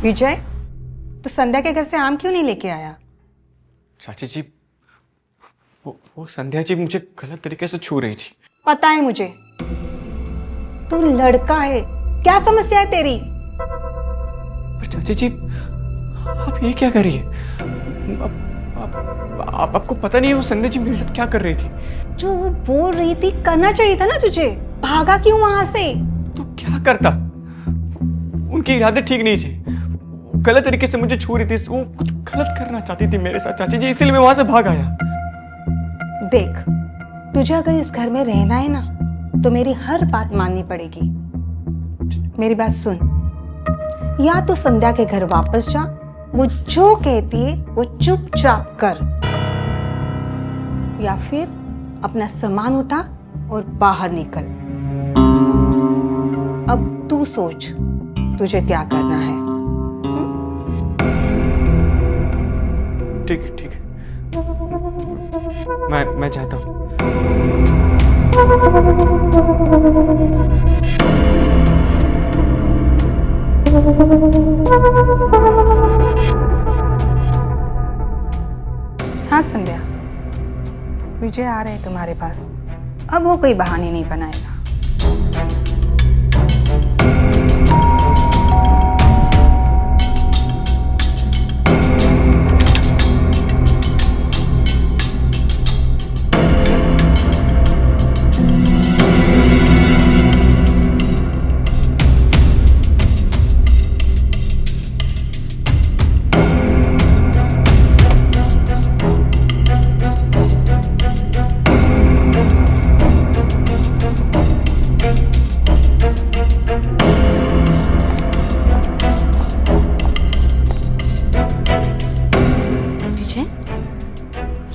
विजय, तो संध्या के घर से आम क्यों नहीं लेके आया? चाची जी, वो संध्या जी मुझे गलत तरीके से छू रही थी। पता है मुझे, तू लड़का है, क्या समस्या है तेरी? पर चाची जी, आप ये क्या कर रही है? आपको पता नहीं है वो संध्या जी मेरे साथ क्या कर रही थी? जो वो बोल रही थी करना चाहिए था ना तुझे, भागा क्यों वहां से? तो क्या करता? उनके इरादे ठीक नहीं थे, गलत तरीके से मुझे छू रही थी, वो कुछ गलत करना चाहती थी मेरे साथ चाची जी, इसीलिए मैं वहां से भाग आया। देख, तुझे अगर इस घर में रहना है ना, तो मेरी हर बात माननी पड़ेगी। मेरी बात सुन, या तो संध्या के घर वापस जा, वो जो कहती है वो चुपचाप कर, या फिर अपना सामान उठा और बाहर निकल। अब तू सोच तुझे क्या करना है। ठीक है, ठीक है, मैं चाहता हूँ। हाँ संध्या, विजय आ रहे हैं तुम्हारे पास। अब वो कोई बहाने नहीं बनाएगा।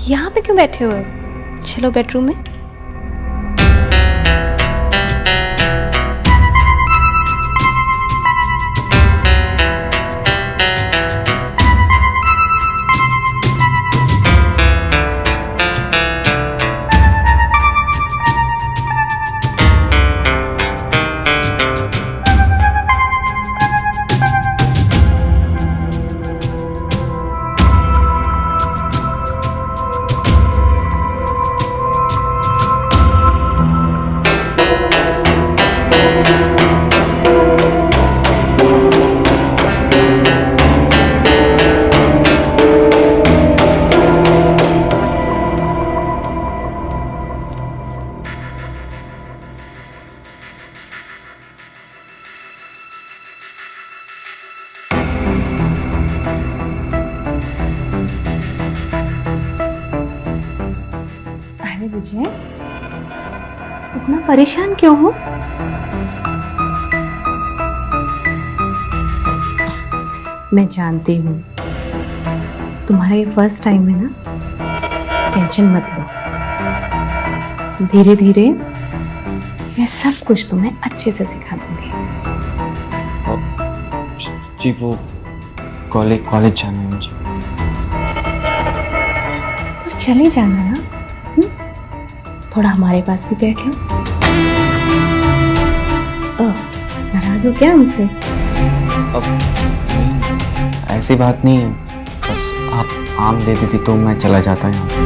यहाँ पे क्यों बैठे हुए हो? चलो बेडरूम में। विजय, इतना परेशान क्यों हो? मैं जानती हूँ तुम्हारा ये फर्स्ट टाइम है ना, टेंशन मत लो। धीरे धीरे मैं सब कुछ तुम्हें अच्छे से सिखा दूंगी। जी वो कॉलेज जाना है मुझे। तो चले जाना ना, थोड़ा हमारे पास भी बैठ लो। नाराज हो क्या हमसे? अब नहीं, ऐसी बात नहीं है, बस आप आम दे देती तो मैं चला जाता यहाँ से।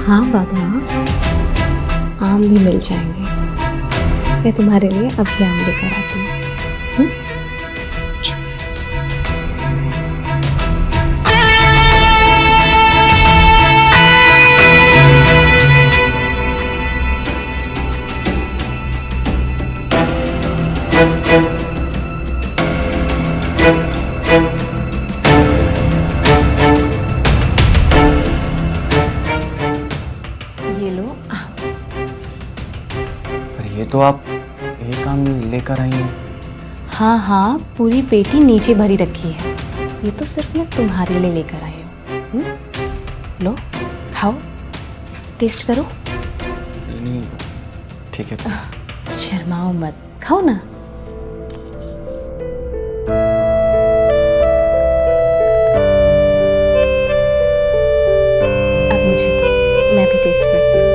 हाँ बाबा, आम भी मिल जाएंगे। मैं तुम्हारे लिए अभी आम लेकर आती हूँ। ये लो। पर ये तो आप एक आम लेकर आई हैं। हाँ हाँ, पूरी पेटी नीचे भरी रखी है। ये तो सिर्फ मैं तुम्हारे लिए लेकर आई हूँ। लो खाओ, टेस्ट करो। नहीं, ठीक है। शर्माओ मत, खाओ ना। अब मुझे दो, मैं भी टेस्ट करती हूँ।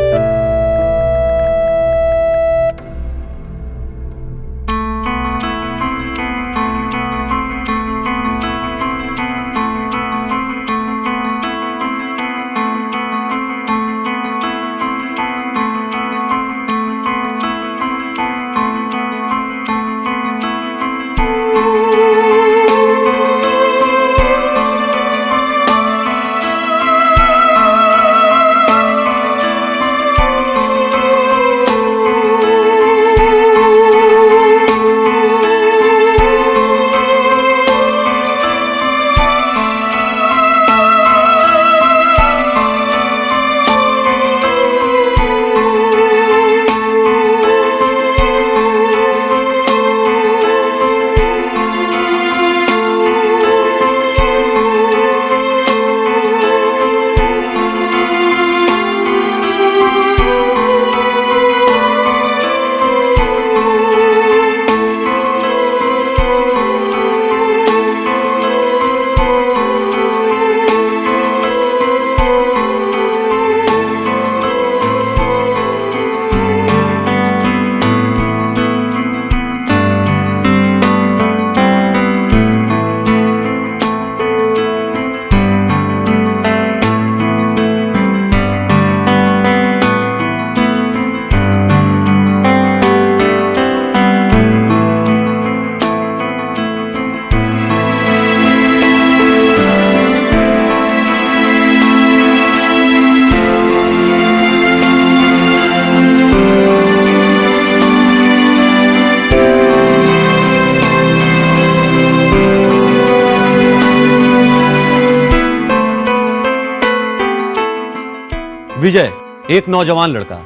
विजय एक नौजवान लड़का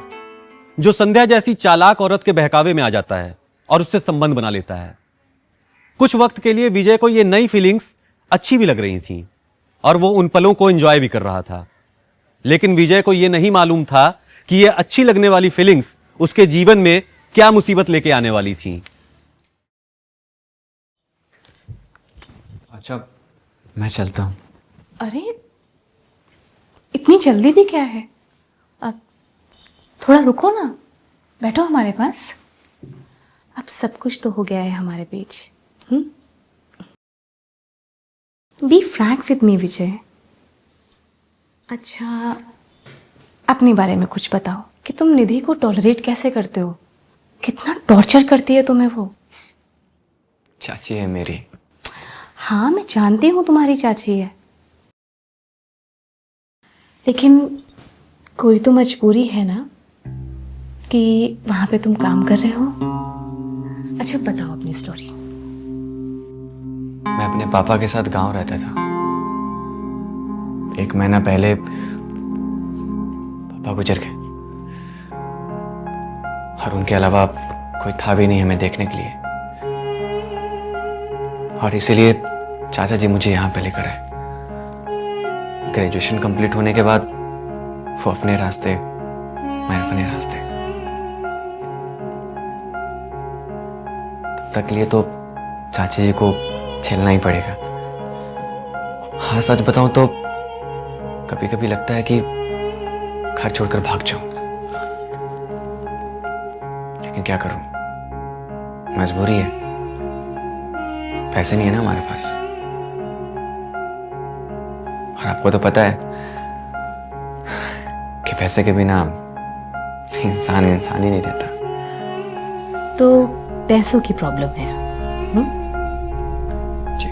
जो संध्या जैसी चालाक औरत के बहकावे में आ जाता है और उससे संबंध बना लेता है। कुछ वक्त के लिए विजय को ये नई फीलिंग्स अच्छी भी लग रही थीं और वो उन पलों को एंजॉय भी कर रहा था, लेकिन विजय को यह नहीं मालूम था कि ये अच्छी लगने वाली फीलिंग्स उसके जीवन में क्या मुसीबत लेके आने वाली थी। अच्छा, मैं चलता हूँ। अरे इतनी जल्दी भी क्या है? थोड़ा रुको ना, बैठो हमारे पास। अब सब कुछ तो हो गया है हमारे बीच। बी फ्रैंक विद मी विजय। अच्छा, अपने बारे में कुछ बताओ कि तुम निधि को टॉलरेट कैसे करते हो? कितना टॉर्चर करती है तुम्हें वो? चाची है मेरी। हाँ, मैं जानती हूँ तुम्हारी चाची है, लेकिन कोई तो मजबूरी है ना कि वहां पे तुम काम कर रहे हो। अच्छा बताओ अपनी स्टोरी। मैं अपने पापा के साथ गांव रहता था। 1 महीना पहले पापा गुजर गए और उनके अलावा कोई था भी नहीं हमें देखने के लिए, और इसीलिए चाचा जी मुझे यहाँ पे लेकर आए। ग्रेजुएशन कंप्लीट होने के बाद वो अपने रास्ते, मैं अपने रास्ते। तब तक लिए तो चाची जी को झेलना ही पड़ेगा। हाँ, सच बताऊं तो कभी कभी लगता है कि घर छोड़कर भाग जाऊं, लेकिन क्या करूं, मजबूरी है। पैसे नहीं है ना हमारे पास, और आपको तो पता है कि पैसे के बिना इंसान इंसान ही नहीं रहता। तो पैसों की प्रॉब्लम है। जी।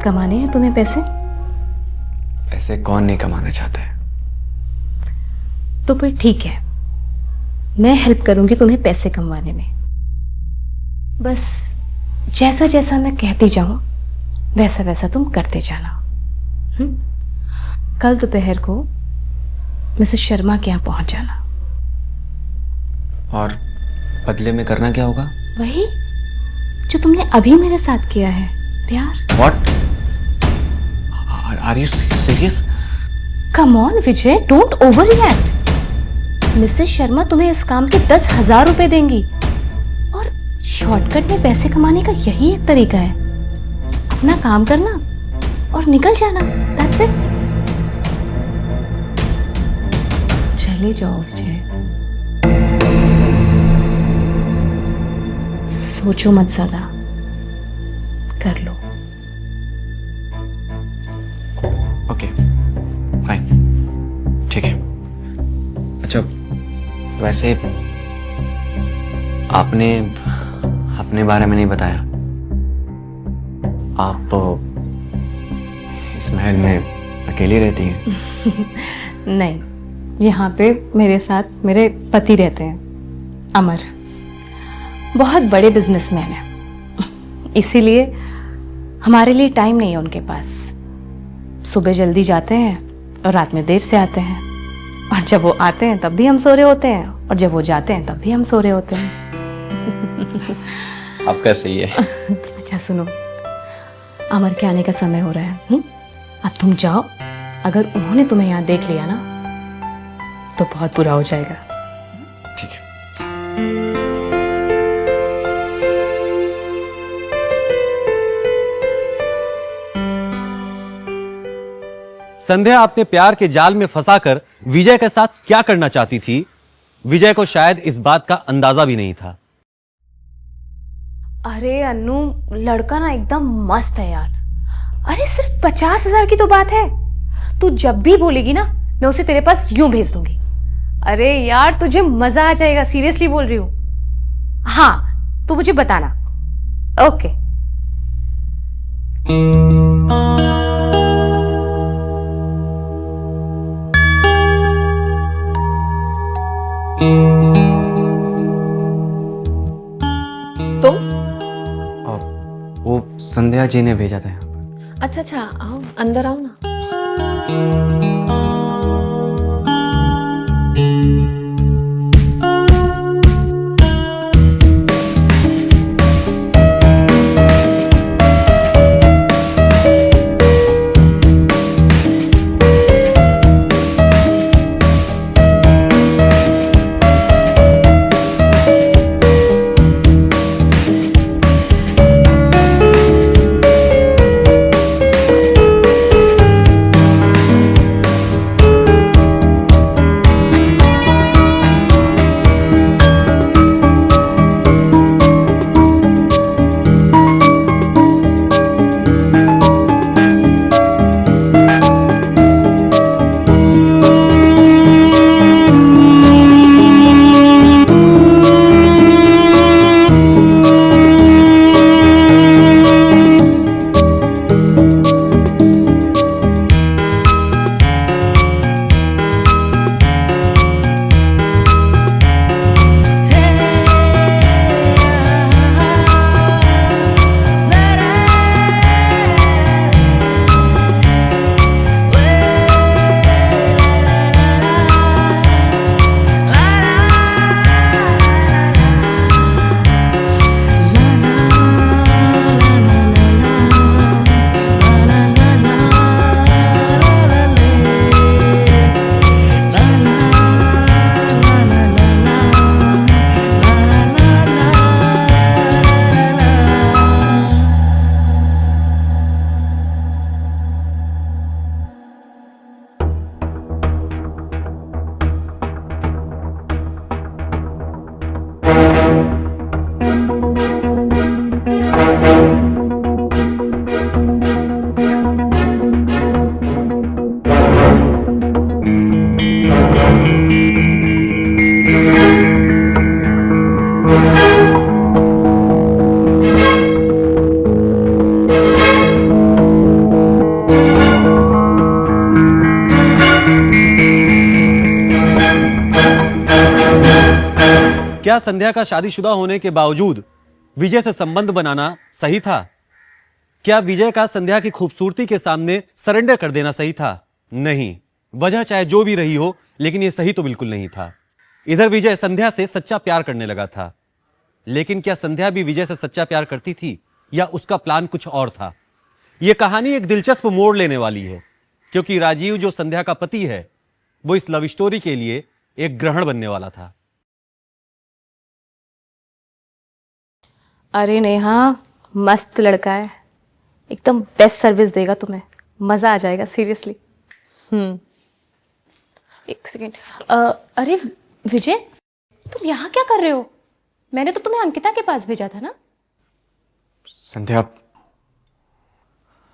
कमाने हैं तुम्हें पैसे? पैसे कौन नहीं कमाना चाहता है। तो फिर ठीक है, मैं हेल्प करूंगी तुम्हें पैसे कमाने में। बस जैसा जैसा मैं कहती जाऊं वैसा वैसा तुम करते जाना। कल दोपहर को मिसेस शर्मा के यहाँ पहुंच जाना। और बदले में करना क्या होगा? वही जो तुमने अभी मेरे साथ किया है, प्यार। What? Are you serious? Come on Vijay, don't over react. Mrs Sharma तुम्हें इस काम के 10,000 रुपए देंगी, और शॉर्टकट में पैसे कमाने का यही एक तरीका है। अपना काम करना और निकल जाना, दैट्स इट। चले जाओ विजय, सोचो मत ज्यादा, कर लो। ओके, फाइन, ठीक है। अच्छा, वैसे आपने अपने बारे में नहीं बताया। आप इस महल में अकेली रहती हैं? नहीं, यहाँ पे मेरे साथ मेरे पति रहते हैं, अमर। बहुत बड़े बिजनेसमैन हैं, इसीलिए हमारे लिए टाइम नहीं है उनके पास। सुबह जल्दी जाते हैं और रात में देर से आते हैं, और जब वो आते हैं तब भी हम सो रहे होते हैं, और जब वो जाते हैं तब भी हम सो रहे होते हैं। आपका सही है। अच्छा सुनो, अमर के आने का समय हो रहा है। अब तुम जाओ, अगर उन्होंने तुम्हें यहाँ देख लिया ना तो बहुत बुरा हो जाएगा। ठीक है। संध्या अपने प्यार के जाल में फंसाकर विजय के साथ क्या करना चाहती थी, विजय को शायद इस बात का अंदाजा भी नहीं था। अरे अन्नू, लड़का ना एकदम मस्त है यार। अरे सिर्फ 50,000 की तो बात है। तू जब भी बोलेगी ना, मैं उसे तेरे पास यूं भेज दूंगी। अरे यार, तुझे मजा आ जाएगा, सीरियसली बोल रही हूं। हाँ, तू मुझे बताना। ओके। तुम? वो संध्या जी ने भेजा था यहाँ पर। अच्छा अच्छा, आओ अंदर आओ ना। क्या संध्या का शादीशुदा होने के बावजूद विजय से संबंध बनाना सही था? क्या विजय का संध्या की खूबसूरती के सामने सरेंडर कर देना सही था? नहीं। वजह चाहे जो भी रही हो, लेकिन यह सही तो बिल्कुल नहीं था। इधर विजय संध्या से सच्चा प्यार करने लगा था, लेकिन क्या संध्या भी विजय से सच्चा प्यार करती थी या उसका प्लान कुछ और था? यह कहानी एक दिलचस्प मोड़ लेने वाली है, क्योंकि राजीव जो संध्या का पति है, वो इस लव स्टोरी के लिए एक ग्रहण बनने वाला था। अरे नेहा, मस्त लड़का है, एकदम बेस्ट सर्विस देगा तुम्हें, मजा आ जाएगा सीरियसली। एक सेकेंड। अरे विजय, तुम यहाँ क्या कर रहे हो? मैंने तो तुम्हें अंकिता के पास भेजा था ना। संध्या,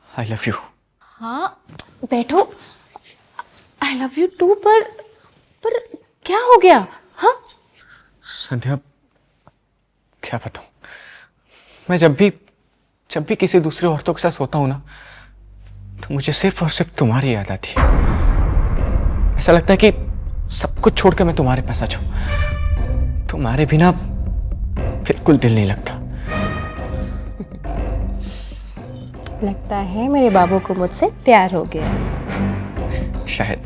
आई लव यू। हाँ बैठो। आई लव यू टू, पर क्या हो गया? हाँ संध्या, क्या बताऊं, मैं जब भी किसी दूसरे औरतों के साथ सोता हूं ना, तो मुझे सिर्फ और सिर्फ तुम्हारी याद आती है। ऐसा लगता है कि सब कुछ छोड़कर मैं तुम्हारे पास आ जाऊं। तुम्हारे बिना बिल्कुल दिल नहीं लगता। लगता है मेरे बाबू को मुझसे प्यार हो गया। शायद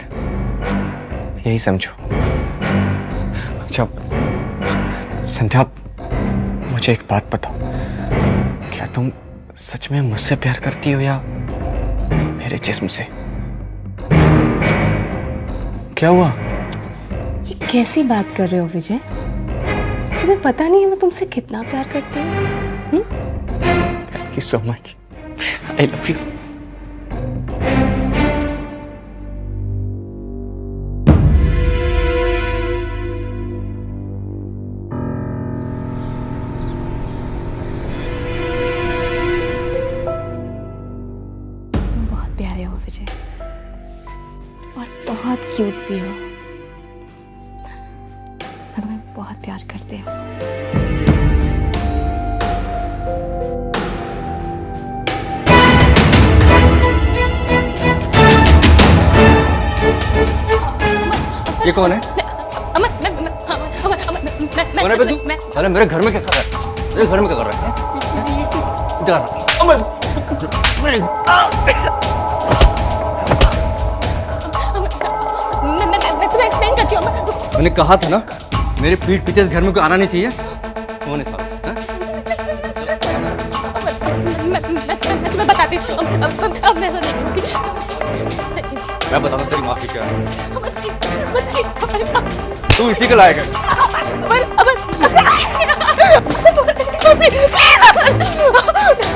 यही समझो। जब संध्या, मुझे एक बात बताओ, क्या तुम सच में मुझसे प्यार करती हो या मेरे जिस्म से? क्या हुआ? ये कैसी बात कर रहे हो विजय? तुम्हें पता नहीं है मैं तुमसे कितना प्यार करती हूँ। Thank you so much. I love you. तुम बहुत प्यारे हो विजय, और बहुत क्यूट भी हो। मैं तुम्हें बहुत प्यार करती हूँ। ये कौन है? कौन है बे तू? अरे मेरे घर में क्या कर रहा है? मेरे घर में क्या कर रहा है? इधर आ। मैं तुम्हें एक्सप्लेन करती हूँ। मैंने कहा था ना, मेरे पीठ पीछे इस घर में कोई आना नहीं चाहिए। कौन है साला? हाँ? मैं तुम्हें बताती हूँ। अब मैं ऐसा नहीं करूँगी। मैं बताता हूँ तेरी माफी क्या है। अमर, तू इसी के लायक है।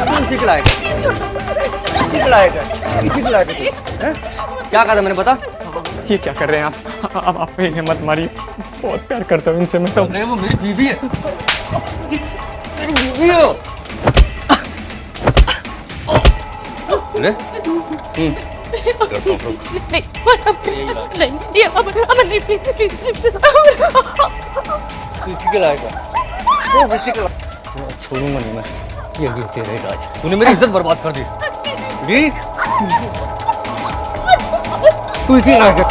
तू इसी के लायक है। इसी के लायक है। इसी के लायक है तू। हैं? क्या कहा था मैंने, बता? ये क्या कर रहे हैं आप? आप इन्हें मत मारिए, बहुत प्यार करता हूँ इनसे मैं तो। अरे वो मेरी बीवी है। मेरी बीवी हो। अरे नहीं प्लीज प्लीज तू इसी के लायक है। तू इसी के लायक। छोड़ूंगा नहीं मैं, ये गिरते रहेगा। आज तूने मेरी इज्जत बर्बाद कर दी। तू इसी लायक है।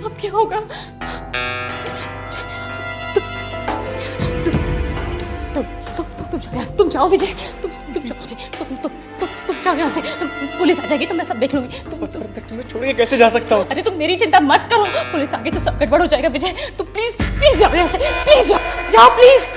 अब क्या होगा? तुम जाओ विजय, तुम जाओ विजय, तुम जाओ विजय, तुम जाओ यहाँ से, पुलिस आ जाएगी तो मैं सब देख लूंगी। तुम्हें छोड़ के कैसे जा सकता हूँ? अरे तुम मेरी चिंता मत करो, पुलिस आ गई तो सब गड़बड़ हो जाएगा विजय। तो प्लीज प्लीज जाओ यहाँ से, प्लीज जाओ, जाओ प्लीज।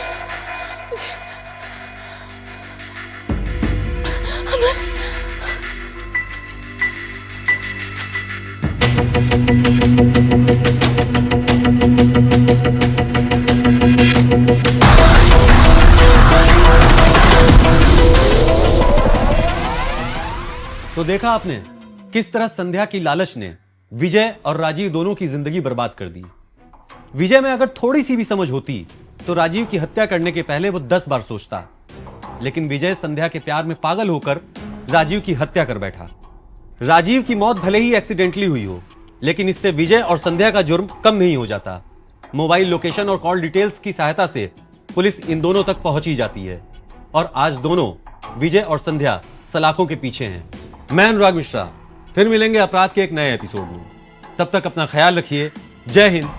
तो देखा आपने किस तरह संध्या की लालच ने विजय और राजीव दोनों की जिंदगी बर्बाद कर दी। विजय में अगर थोड़ी सी भी समझ होती तो राजीव की हत्या करने के पहले वो 10 बार सोचता, लेकिन विजय संध्या के प्यार में पागल होकर राजीव की हत्या कर बैठा। राजीव की मौत भले ही एक्सीडेंटली हुई हो, लेकिन इससे विजय और संध्या का जुर्म कम नहीं हो जाता। मोबाइल लोकेशन और कॉल डिटेल्स की सहायता से पुलिस इन दोनों तक पहुंच ही जाती है और आज दोनों विजय और संध्या सलाखों के पीछे हैं। मैं अनुराग मिश्रा, फिर मिलेंगे अपराध के एक नए एपिसोड में। तब तक अपना ख्याल रखिए। जय हिंद,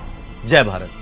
जय भारत।